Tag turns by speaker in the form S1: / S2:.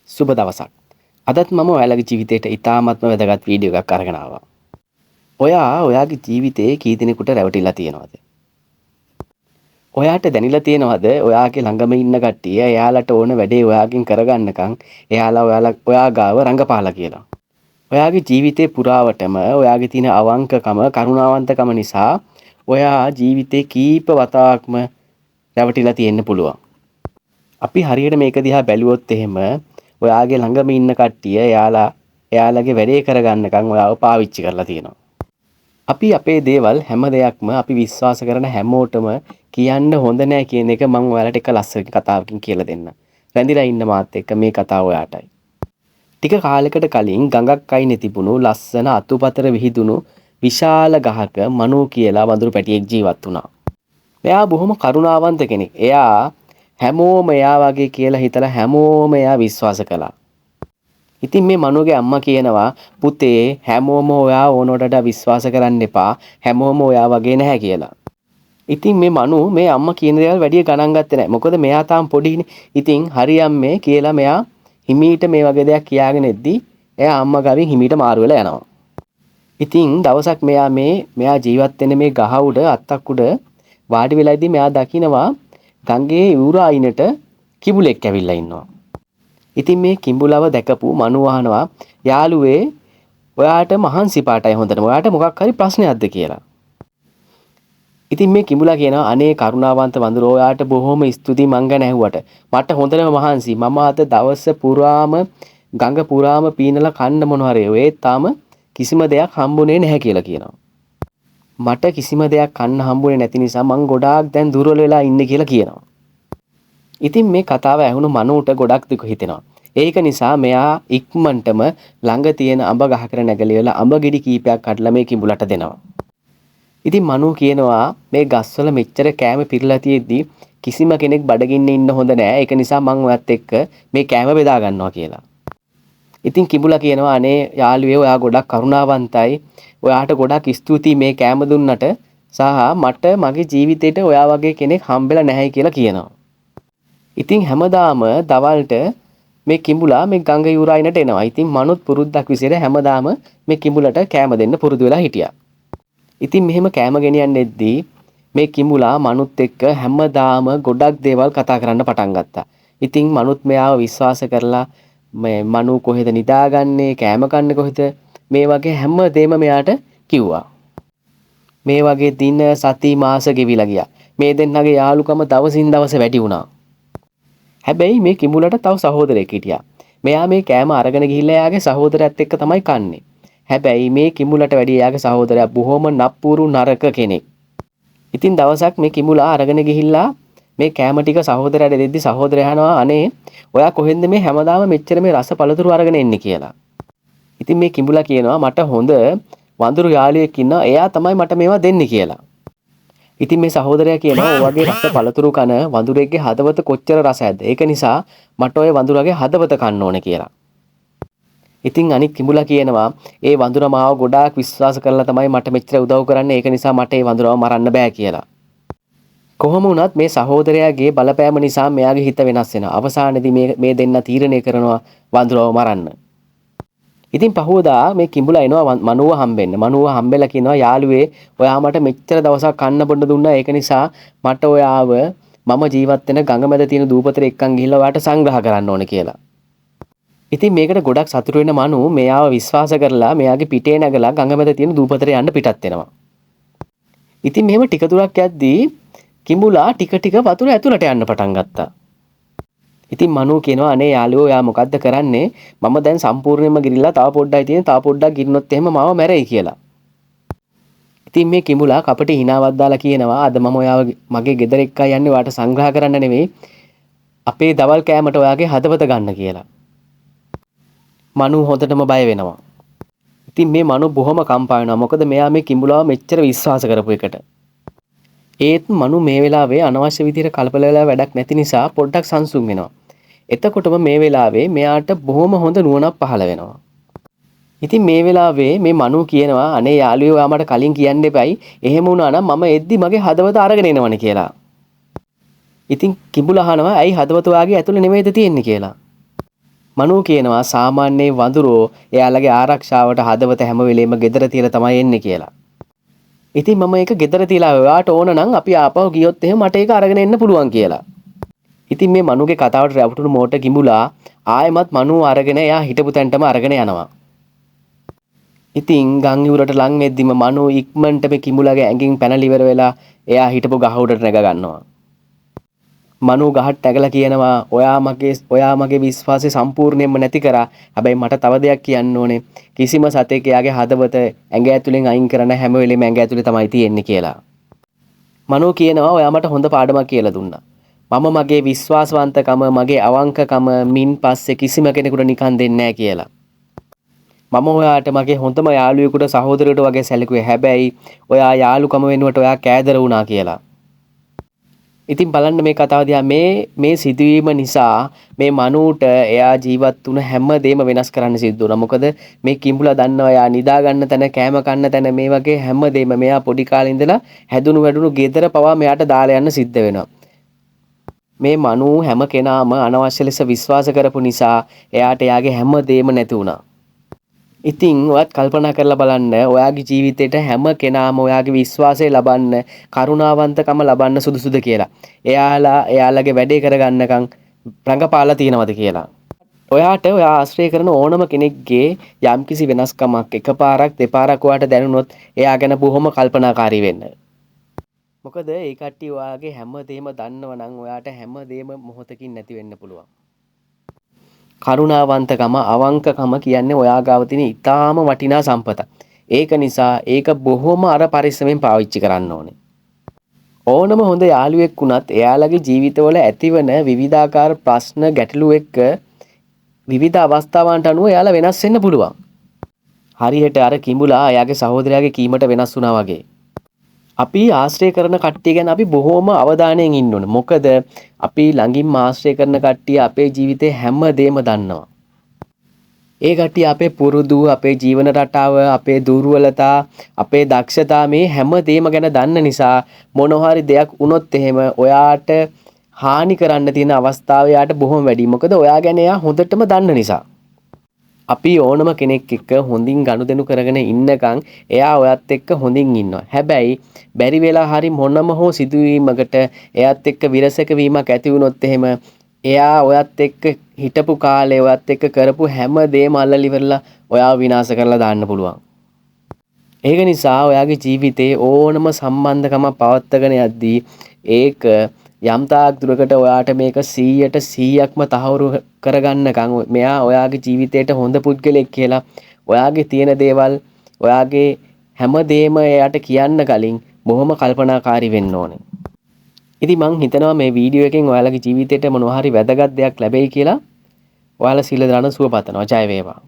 S1: සුබ දවසක්. අදත් මම ඔයාලගේ ජීවිතේට ඉතාමත්ම වැදගත් වීඩියෝ එකක් අරගෙන ආවා. ඔයාගේ ජීවිතේ කී දෙනෙකුට රැවටිලා තියෙනවද? ඔයාට දැනිලා තියෙනවද ඔයාගේ ළඟම ඉන්න කට්ටිය එයාලට ඕන වැඩේ ඔයාගෙන් කරගන්නකම් ඔයා ගාව රඟපාලා කියලා. ඔයාගේ ජීවිතේ පුරාවටම ඔයාගේ තියෙන අවංකකම, කරුණාවන්තකම නිසා ඔයා ජීවිතේ කීප වතාවක්ම රැවටිලා තියෙන්න පුළුවන්. අපි හරියට මේක දිහා බැලුවොත් එහෙම ඔයාගේ ළඟම ඉන්න කට්ටිය එයාලගේ වැඩේ කරගන්නකම් ඔයාව පාවිච්චි කරලා තියෙනවා. අපි අපේ දේවල් හැම දෙයක්ම අපි විශ්වාස කරන හැමෝටම කියන්න හොඳ නෑ කියන එක මම ඔයාලට එක ලස්සන කතාවකින් කියලා දෙන්න. රැඳිලා ඉන්න මාත් එක්ක මේ කතාව ඔයාටයි. ටික කාලයකට කලින් ගඟක් අයිනේ තිබුණු ලස්සන අතුපතර විහිදුණු විශාල ගහක මනෝ කියලා වඳුරු පැටියෙක් ජීවත් වුණා. එයා බොහොම කරුණාවන්ත කෙනෙක්. එයා හැමෝම එයා වගේ කියලා හිතලා හැමෝම එයා විශ්වාස කළා. ඉතින් මේ මනුගේ අම්මා කියනවා පුතේ හැමෝම ඔයා ඕනොටට විශ්වාස කරන්න එපා. හැමෝම ඔයා වගේ නැහැ කියලා. ඉතින් මේ මනු මේ අම්මා කියන දේවල් වැඩි ගණන් ගත්තේ නැහැ. මොකද මෙයා තාම පොඩිනේ. ඉතින් හරියම්මේ කියලා මෙයා හිමීට මේ වගේ දෙයක් කියාගෙන එද්දි එයා අම්මා ගාවින් හිමීට මාරු වෙලා යනවා. ඉතින් දවසක් මෙයා ජීවත් වෙන මේ ගහ උඩ අත්තක් උඩ වාඩි වෙලා ඉද්දි මෙයා දකිනවා ගඟේ ඉවුර අයිනට කිඹුලෙක් ඇවිල්ලා ඉන්නවා. ඉතින් මේ කිඹුලව දැකපු මනු අහනවා යාළුවේ ඔයාට මහන්සි පාටයි හොඳටම. ඔයාට මොකක් හරි ප්‍රශ්නයක්ද කියලා. ඉතින් මේ කිඹුලා කියනවා අනේ කරුණාවන්ත වඳුර ඔයාට බොහොම ස්තුතියි මං ගැන ඇහුවට. මට හොඳටම මහන්සි. මම අද දවස් පුරාම ගඟ පුරාම පීනලා කන්න මොන හරි ඒත් තාම කිසිම දෙයක් හම්බුනේ නැහැ කියලා කියනවා. මට කිසිම දෙයක් කන්න හම්බුනේ නැති නිසා මං ගොඩාක් දැන් දුර්වල වෙලා ඉන්නේ කියලා කියනවා. ඉතින් මේ කතාව ඇහුණු මනුට ගොඩක් දුක හිතෙනවා. ඒක නිසා මෙයා ඉක්මනටම ළඟ තියෙන අඹ ගහකට නැගලිවලා අඹ ගෙඩි කීපයක් කඩලා මේ කිඹුලට දෙනවා. ඉතින් මනු කියනවා මේ ගස්වල මෙච්චර කෑම පිරලා තියෙද්දි කිසිම කෙනෙක් බඩගින්නේ ඉන්න හොඳ නෑ. ඒක නිසා මං ඔයත් එක්ක මේ කෑම බෙදා ගන්නවා කියලා. ඉතින් කිඹුලා කියනවා අනේ යාළුවේ ඔයා ගොඩක් කරුණාවන්තයි. ඔයාට ගොඩක් ස්තුතියි මේ කෑම දුන්නට සහ මට මගේ ජීවිතේට ඔයා වගේ කෙනෙක් හම්බෙලා නැහැ කියලා කියනවා. ඉතින් හැමදාම දවල්ට මේ කිඹුලා මේ ගඟ යුරායිනට එනවා. ඉතින් මනුත් පුරුද්දක් විසිර හැමදාම මේ කිඹුලට කෑම දෙන්න පුරුදු වෙලා හිටියා. ඉතින් මෙහෙම කෑම ගෙනියන්නෙද්දී මේ කිඹුලා මනුත් එක්ක හැමදාම ගොඩක් දේවල් කතා කරන්න පටන් ගත්තා. ඉතින් මනුත් මෙයාව විශ්වාස කරලා මේ මනු කොහෙද නිදාගන්නේ කෑම කන්නේ කොහෙද මේ වගේ හැම දෙම මෙයාට කිව්වා. මේ වගේ දින සති මාස ගෙවිලා ගියා. මේ දෙන්නගේ යාළුකම දවසින් දවස වැඩි වුණා. හැබැයි මේ කිඹුලට තව සහෝදරයෙක් හිටියා. මෙයා මේ කෑම අරගෙන ගිහිල්ලා එයාගේ සහෝදරයත් එක්ක තමයි කන්නේ. හැබැයි මේ කිඹුලට වැඩිය එයාගේ සහෝදරයා බොහොම නප්පුරු නරක කෙනෙක්. ඉතින් දවසක් මේ කිඹුලා අරගෙන ගිහිල්ලා මේ කෑම ටික සහෝදරයාට දෙද්දි සහෝදරයා අහනවා අනේ ඔයා කොහෙන්ද මේ හැමදාම මෙච්චර මේ රස පළතුරු අරගෙන එන්නේ කියලා. ඉතින් මේ කිඹුලා කියනවා මට හොඳ වඳුරු යාළුවෙක් ඉන්නවා. එයා තමයි මට මේවා දෙන්නේ කියලා. ඉතින් මේ සහෝදරයා කියනවා ඔය වගේ රස පළතුරු කන වඳුරෙක්ගේ හදවත කොච්චර රසයක්ද. ඒක නිසා මට ඔය වඳුරගේ හදවත කන්න ඕනේ කියලා. ඉතින් අනිත් කිඹුලා කියනවා ඒ වඳුර මාව ගොඩාක් විශ්වාස කරලා තමයි මට මෙච්චර උදව් කරන්නේ. ඒක නිසා මට ඒ වඳුරව මරන්න බෑ කියලා. කොහොම වුණත් මේ සහෝදරයාගේ බලපෑම නිසා මෙයාගේ හිත වෙනස් වෙනවා. අවසානයේදී මේ දෙන්න තීරණය කරනවා වඳුරව මරන්න. ඉතින් පහුවදා මේ කිඹුලා එනවා මනුව හම්බෙන්න. මනුව හම්බෙලා කියනවා යාළුවේ ඔයා මට මෙච්චර දවසක් කන්න බොන්න දුන්නා. ඒක නිසා මට ඔයාව මම ජීවත් වෙන ගඟ මැද තියෙන දූපතට එක්කන් ගිහිල්ලා ඔයාට සංග්‍රහ කරන්න ඕනේ කියලා. ඉතින් මේකට ගොඩක් සතුටු වෙන මනු මෙයාව විශ්වාස කරලා මෙයාගේ පිටේ නැගලා ගඟ මැද තියෙන දූපතට යන්න පිටත් වෙනවා. ඉතින් මෙහෙම ටික දුරක් යද්දී කිඹුලා ටික ටික වතුර ඇතුළට යන්න පටන් ගත්තා. ඉතින් මනු කියනවා අනේ යාළුවෝ ඔයා මොකද්ද කරන්නේ? මම දැන් සම්පූර්ණයෙන්ම ගිරිලා තව පොඩ්ඩයි තියෙන්නේ. තව පොඩ්ඩක් ගිරිනොත් එහෙම මාව මැරෙයි කියලා. ඉතින් මේ කිඹුලා කපටි හිනාවක් දාලා කියනවා අද මම ඔයාව මගේ ගෙදර එක්කයි යන්නේ. ඔයාට සංග්‍රහ කරන්න නෙවෙයි. අපේ දවල් කෑමට ඔයාගේ හදවත ගන්න කියලා. මනු හොඳටම බය වෙනවා. ඉතින් මේ මනු බොහොම කම්පා වෙනවා. මොකද මෙයා මේ කිඹුලාව මෙච්චර විශ්වාස කරපු එකට. ඒත් මනු මේ වෙලාවේ අනවශ්‍ය විදිහට කලබල වෙලා වැඩක් නැති නිසා පොඩ්ඩක් සංසුන් වෙනවා. එතකොටම මේ වෙලාවේ මෙයාට බොහොම හොඳ නුවණක් පහළ වෙනවා. ඉතින් මේ වෙලාවේ මේ මනු කියනවා අනේ යාළුවෝ ඔයා මට කලින් කියන්න එපයි. එහෙම වුණා නම් මම එද්දි මගේ හදවත අරගෙන එනවනේ කියලා. ඉතින් කිඹුලා අහනවා ඇයි හදවත ඔයාගේ ඇතුලේ නෙමෙයිද තියෙන්නේ කියලා. මනෝ කියනවා සාමාන්‍ය වඳුරෝ එයාලගේ ආරක්ෂාවට හදවත හැම වෙලේම ගෙදර තියලා තමයි එන්නේ කියලා. ඉතින් මම ඒක ගෙදර තියලා ඔයාට ඕන නම් අපි ආපහු ගියොත් එහෙම මට ඒක අරගෙන එන්න පුළුවන් කියලා. ඉතින් මේ මනුගේ කතාවට රැවටුණු මෝට කිඹුලා ආයෙමත් මනුව අරගෙන එයා හිටපු තැනටම අරගෙන යනවා. ඉතින් ගම් ඉවුරට ලං වෙද්දිම මනු ඉක්මනට මේ කිඹුලාගේ ඇඟින් පැනලා ඉවර වෙලා එයා හිටපු ගහ උඩට නැග ගන්නවා. මනු ගහට නැගලා කියනවා ඔයා මගේ විශ්වාසය සම්පූර්ණයෙන්ම නැති කරා. හැබැයි මට තව දෙයක් කියන්න ඕනේ. කිසිම සතෙක් එයාගේ හදවත ඇඟ ඇතුලෙන් අයින් කරන හැම වෙලෙම ඇඟ ඇතුලේ තමයි තියෙන්නේ කියලා. මනු කියනවා ඔයා මට හොඳ පාඩමක් කියලා දුන්නා. මම මගේ විශ්වාසවන්තකම මගේ අවංකකම මින් පස්සේ කිසිම කෙනෙකුට නිකන් දෙන්නේ නැහැ කියලා. මම ඔයාට මගේ හොඳම යාළුවෙකුට සහෝදරයෙකුට වගේ සැලකුවේ. හැබැයි ඔයා යාළුකම වෙනුවට ඔයා කෑදර වුණා කියලා. ඉතින් බලන්න මේ කතාව දිහා මේ සිදුවීම නිසා මේ මනුට එයා ජීවත් වුණ හැම දෙයක්ම වෙනස් කරන්න සිද්ධ වුණා. මොකද මේ කිඹුලා දන්නවා එයා නිදා ගන්න තැන, කෑම කන්න තැන මේ වගේ හැම දෙයක්ම මෙයා පොඩි කාලේ ඉඳලා හැදුණු වැඩුණු ගෙදර පවා මෙයාට දාලා යන්න සිද්ධ වෙනවා. මේ මනු හැම කෙනාම අනවශ්‍ය ලෙස විශ්වාස කරපු නිසා එයාට එයාගේ හැම දෙයක්ම නැති වුණා. ඉතින් ඔයත් කල්පනා කරලා බලන්න ඔයාගේ ජීවිතේට හැම කෙනාම ඔයාගේ විශ්වාසය ලබන්න, කරුණාවන්තකම ලබන්න සුදුසුද කියලා. එයාලගේ වැඩේ කරගන්නකම් රඟපාලා තියෙනවද කියලා. ඔයාට ඔයා ආශ්‍රය කරන ඕනම කෙනෙක්ගේ යම්කිසි වෙනස්කමක් එකපාරක් දෙපාරක් ඔයාට දැනුනොත් එයා ගැන බොහොම කල්පනාකාරී වෙන්න. මොකද ඒ කට්ටිය ඔයාගේ හැම දෙයක්ම දන්නව නම් ඔයාට හැම දෙයක්ම මොහොතකින් නැති වෙන්න පුළුවන්. කරුණාවන්තකම අවංකකම කියන්නේ ඔයා ගාව තියෙන ඊටාම වටිනා සම්පතක්. ඒක නිසා ඒක බොහොම අර පරිස්සමෙන් පාවිච්චි කරන්න ඕනේ. ඕනම හොඳ යාළුවෙක් වුණත් එයාලගේ ජීවිතවල ඇතිවන විවිධාකාර ප්‍රශ්න ගැටලු එක්ක විවිධ අවස්ථාවන්ට අනුව එයාලා වෙනස් වෙන්න පුළුවන්. හරියට අර කිඹුලා එයාගේ සහෝදරයාගේ කීමට වෙනස් වුණා වගේ. අපි ආශ්‍රය කරන කට්ටිය ගැන අපි බොහොම අවධානයෙන් ඉන්න ඕනේ. මොකද අපි ළඟින්ම ආශ්‍රය කරන කට්ටිය අපේ ජීවිතේ හැම දෙයක්ම දන්නවා. ඒ කට්ටිය අපේ පුරුදු, අපේ ජීවන රටාව, අපේ දුර්වලතා, අපේ දක්ෂතා මේ හැම දෙයක්ම ගැන දන්න නිසා මොනවා හරි දෙයක් වුණොත් එහෙම ඔයාට හානි කරන්න තියෙන අවස්ථාව එයාට බොහොම වැඩි. මොකද ඔයා ගැන එයා හොඳටම දන්න නිසා. අපි ඕනම කෙනෙක් එක්ක හොඳින් ගනුදෙනු කරගෙන ඉන්නකම් එයා ඔයත් එක්ක හොඳින් ඉන්නවා. හැබැයි බැරි වෙලා හරි මොනම හෝ සිදුවීමකට එයාත් එක්ක විරසක වීමක් ඇති වුණොත් එහෙම එයා ඔයත් එක්ක හිටපු කාලේ ඔයත් එක්ක කරපු හැම දෙයක්ම අල්ලලා ඉවරලා ඔයාව විනාශ කරලා දාන්න පුළුවන්. ඒක නිසා ඔයාගේ ජීවිතේ ඕනම සම්බන්ධකම පවත්වාගෙන යද්දී ඒක යම් තාක් දුරකට ඔයාට මේක 100%ක්ම තහවුරු කරගන්නකම් මෙයා ඔයාගේ ජීවිතේට හොඳ පුද්ගලෙක් කියලා ඔයාගේ තියෙන දේවල් ඔයාගේ හැම දෙයක්ම එයාට කියන්න කලින් බොහොම කල්පනාකාරී වෙන්න ඕනේ. ඉතින් මං හිතනවා මේ වීඩියෝ එකෙන් ඔයාලගේ ජීවිතේට මොනවා හරි වැදගත් දෙයක් ලැබෙයි කියලා. ඔයාලා සියලු දෙනාට සුව පතනවා. ජය වේවා.